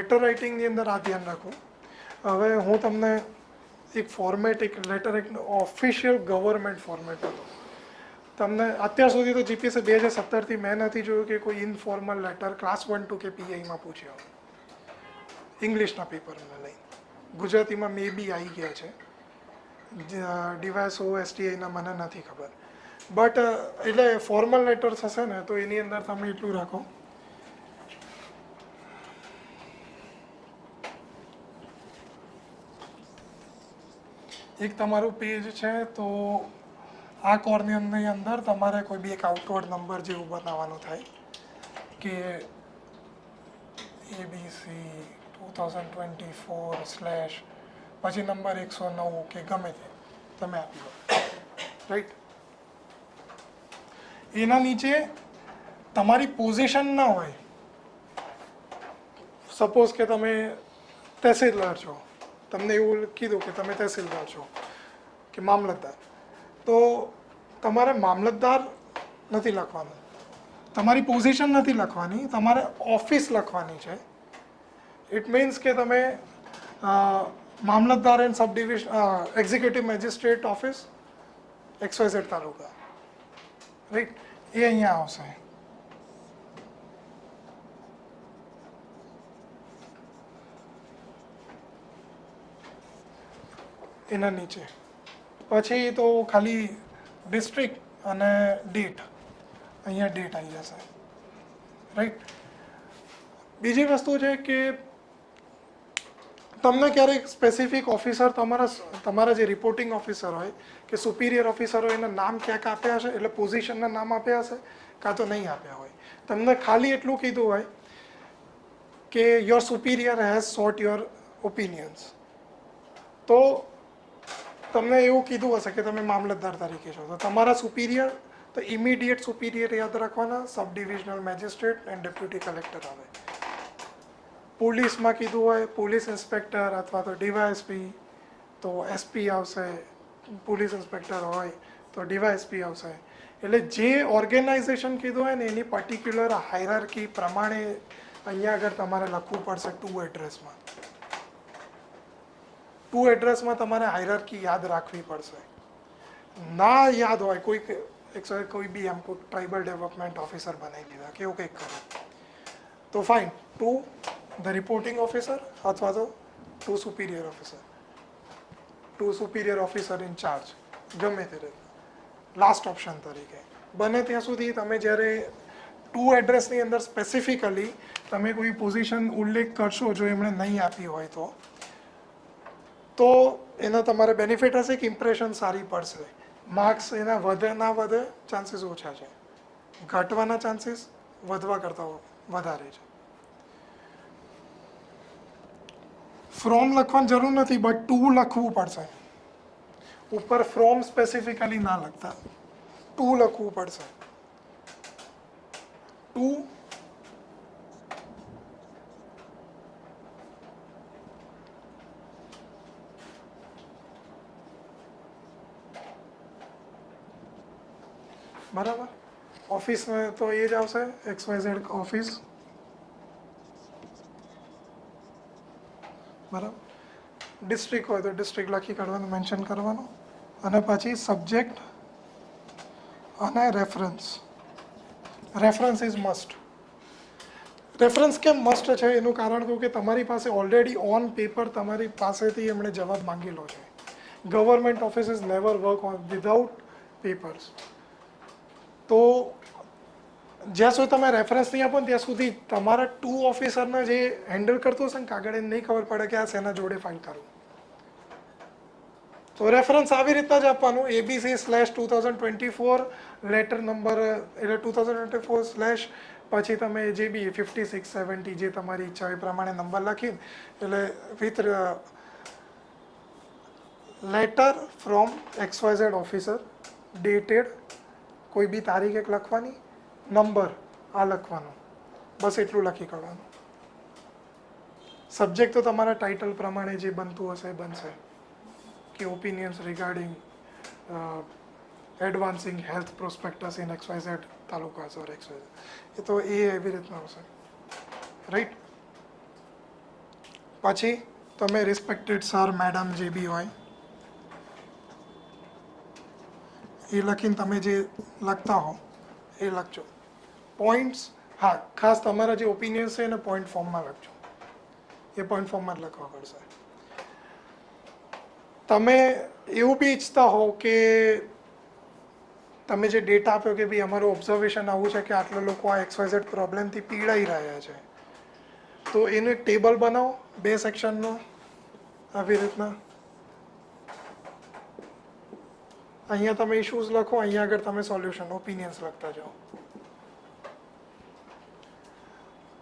Letter રાઇટિંગની અંદર આ ધ્યાન રાખો. હવે હું તમને એક ફોર્મેટ, એક લેટર, એક ઓફિશિયલ ગવર્મેન્ટ ફોર્મેટ હતો. તમને અત્યાર સુધી તો જીપીએસસી 2017થી મેં નથી જોયું કે કોઈ ઇનફોર્મલ લેટર ક્લાસ 1 2 કે પીઆઈમાં પૂછ્યો ઇંગ્લિશના પેપરમાં લઈને. ગુજરાતીમાં મે બી આવી ગયા છે, ડીવાયએસઓ એસટીઆઈના મને નથી ખબર. બટ એટલે ફોર્મલ લેટર્સ હશે ને તો એની અંદર તમે એટલું રાખો એક તમારું પેજ છે તો આ કોર્નરની અંદર તમારે કોઈ બી એક આઉટવર્ડ નંબર જેવું બનાવવાનું થાય કે ABC 2024/ પછી નંબર 109 કે ગમે તે તમે આપી દો, રાઈટ. એના નીચે તમારી પોઝિશન ના હોય. સપોઝ કે તમે તહેસીલદાર છો, તમને એવું કીધું કે તમે તહેસીલદાર છો કે મામલતદાર, તો તમારે મામલતદાર નથી લખવાનું, તમારી પોઝિશન નથી લખવાની, તમારે ઓફિસ લખવાની છે. ઇટ મીન્સ કે તમે Mamlatdar and sub division executive magistrate office XYZ taluka, right. એ અહીંયા આવશે. એના નીચે પછી તો ખાલી ડિસ્ટ્રિક્ટ અને ડેટ, અહીંયા ડેટ આવી જશે, રાઈટ. બીજી વસ્તુ છે કે તમને ક્યારેક સ્પેસિફિક ઓફિસર, તમારા જે રિપોર્ટિંગ ઓફિસર હોય કે સુપિરિયર ઓફિસર હોય એના નામ ક્યાંક આપ્યા હશે, એટલે પોઝિશનના નામ આપ્યા હશે કાં તો નહીં આપ્યા હોય. તમને ખાલી એટલું કીધું હોય કે your superior has sought your opinions, તો તમને એવું કીધું હશે કે તમે મામલતદાર તરીકે છો, તો તમારા સુપિરિયર તો ઇમિડિયેટ સુપિરિયર યાદ રાખવાના, sub divisional magistrate and deputy collector આવે. પોલીસમાં કીધું હોય પોલીસ ઇન્સ્પેક્ટર અથવા તો ડીવાયએસપી તો એસપી આવશે, પોલીસ ઇન્સ્પેક્ટર હોય તો ડીવાયએસપી આવશે. એટલે જે ઓર્ગેનાઇઝેશન કીધું હોય ને એની પર્ટિક્યુલર હાયરાર્કી પ્રમાણે અહીંયા આગળ તમારે લખવું પડશે. ટુ એડ્રેસમાં તમારે હાયરાર્કી યાદ રાખવી પડશે. ના યાદ હોય કોઈ બી એમ કોઈ ટ્રાઇબલ ડેવલપમેન્ટ ઓફિસર બનાવી દીધા કે એવું કંઈક કરે તો fine, to the reporting officer અથવા તો to superior officer in charge, ગમે તે રીતે લાસ્ટ ઓપ્શન તરીકે. બને ત્યાં સુધી તમે જ્યારે ટુ એડ્રેસની અંદર સ્પેસિફિકલી તમે કોઈ પોઝિશન ઉલ્લેખ કરશો જો એમણે નહીં આપી હોય તો એના તમારે બેનિફિટ હશે કે ઇમ્પ્રેશન સારી પડશે. માર્ક્સ એના વધે ના વધે ચાન્સીસ ઓછા છે, ઘટવાના ચાન્સીસ વધવા કરતાં વધારે છે. ફ્રોમ લખવાની જરૂર નથી, બટ ટુ લખવું પડશે. ઉપર ફ્રોમ સ્પેસિફિકલી ના લખતા, ટુ લખવું પડશે. ટુ બરાબર. ઓફિસમાં તો એ જ આવશે XYZ ઓફિસ, બરાબર. ડિસ્ટ્રિક્ટ હોય તો ડિસ્ટ્રિક્ટ લખી કાઢવાનું, મેન્શન કરવાનું. અને પછી સબ્જેક્ટ અને reference. Reference is must. Reference કેમ મસ્ટ છે એનું કારણ કહું કે તમારી પાસે ઓલરેડી ઓન પેપર તમારી પાસેથી એમણે જવાબ માંગેલો છે. Government offices never work on without papers. તો જ્યાં સુધી તમે રેફરન્સ નહીં આપો ને ત્યાં સુધી તમારા ટુ ઓફિસરના જે હેન્ડલ કરતો હશે ને કાગળ એને નહીં ખબર પડે કે આ શેના જોડે ફાઇલ કરવું. તો રેફરન્સ આવી રીતના જ આપવાનું, ABC/2024 લેટર નંબર, એટલે 2024/ પછી તમે જે બી 56 70 જે તમારી ઈચ્છા એ પ્રમાણે નંબર લખીને એટલે with letter from XYZ officer, dated, કોઈ બી તારીખ એક લખવાની, નંબર આ લખવાનો, બસ એટલું લખી કાઢવાનું. સબ્જેક્ટ તો તમારા ટાઇટલ પ્રમાણે જે બનતું હશે એ બનશે કે opinions regarding advancing health prospects in XYZ talukas or XYZ, એ તો એ એવી રીતના આવશે, રાઈટ. પછી તમે રિસ્પેક્ટેડ સર મેડમ જે બી હોય એ લખીને તમે જે લખતા હો એ લખજો. પોઈન્ટ્સ, હા ખાસ તમારા જે ઓપિનિયન્સ છે એને પોઈન્ટ ફોર્મમાં લખજો, એ પોઈન્ટ ફોર્મમાં જ લખવા પડશે. તમે એવું બી ઈચ્છતા હો કે તમે જે ડેટા આપ્યો કે ભાઈ અમારું ઓબ્ઝર્વેશન આવું છે કે આટલા લોકો આ XYZ પ્રોબ્લેમથી પીડાઈ રહ્યા છે, તો એનું એક ટેબલ બનાવો 2 સેક્શનનો આવી રીતના. અહીંયા તમે ઇશ્યુઝ લખો, અહીંયા આગળ તમે સોલ્યુશન ઓપિનિયન્સ લખતા જાઓ.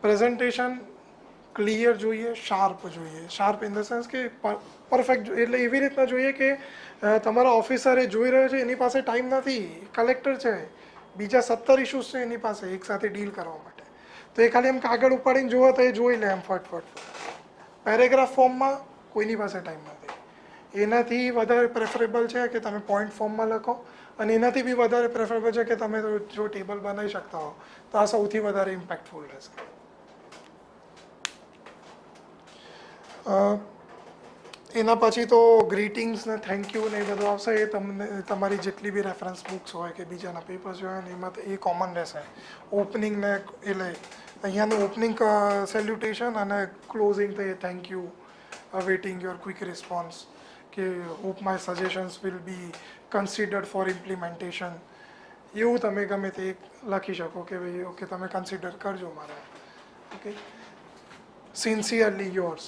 પ્રેઝન્ટેશન ક્લિયર જોઈએ, શાર્પ જોઈએ. શાર્પ ઇન ધ સેન્સ કે પરફેક્ટ, એટલે એવી રીતના જોઈએ કે તમારા ઓફિસર એ જોઈ રહ્યો છે, એની પાસે ટાઈમ નથી, કલેક્ટર છે, બીજા 17 ઇશ્યુઝ છે એની પાસે એકસાથે ડીલ કરવા માટે, તો એ ખાલી એમ કાગળ ઉપાડીને જોવો તો એ જોઈ લે એમ ફટફટ. પેરેગ્રાફ ફોર્મમાં કોઈની પાસે ટાઈમ નથી. એનાથી વધારે પ્રેફરેબલ છે કે તમે પોઈન્ટ ફોર્મમાં લખો, અને એનાથી બી વધારે પ્રેફરેબલ છે કે તમે જો ટેબલ બનાવી શકતા હો તો આ સૌથી વધારે ઇમ્પેક્ટફુલ રહેશે. એના પછી તો ગ્રીટિંગ્સ ને થેન્ક યુ ને એ બધું આવશે. એ તમને તમારી જેટલી બી રેફરન્સ બુક્સ હોય કે બીજાના પેપર્સ હોય ને એમાં તો એ કોમન રહેશે. ઓપનિંગ ને એટલે અહીંયાનું ઓપનિંગ સેલ્યુટેશન અને ક્લોઝિંગ તો એ thank you, awaiting your quick response, કે hope my suggestions will be considered for implementation, એવું તમે ગમે તે લખી શકો કે ભાઈ ઓકે તમે કન્સિડર કરજો મારા. Okay, sincerely yours,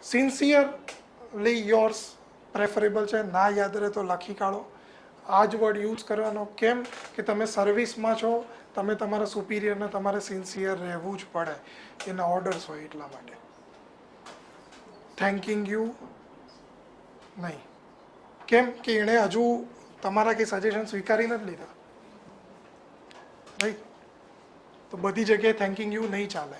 sincerely yours preferable છે. ના યાદ રહે તો લખી કાઢો. આ જ વર્ડ યુઝ કરવાનો. કેમ કે તમે સર્વિસમાં છો, તમે તમારા સુપિરિયરને તમારે સિન્સિયર રહેવું જ પડે, એના ઓર્ડર્સ હોય એટલા માટે. થેન્કિંગ યુ નહીં. કેમ કે એણે હજુ તમારા કંઈ સજેશન સ્વીકારી નથી લીધા, રાઈટ? તો બધી જગ્યાએ થેન્કિંગ યુ નહીં ચાલે.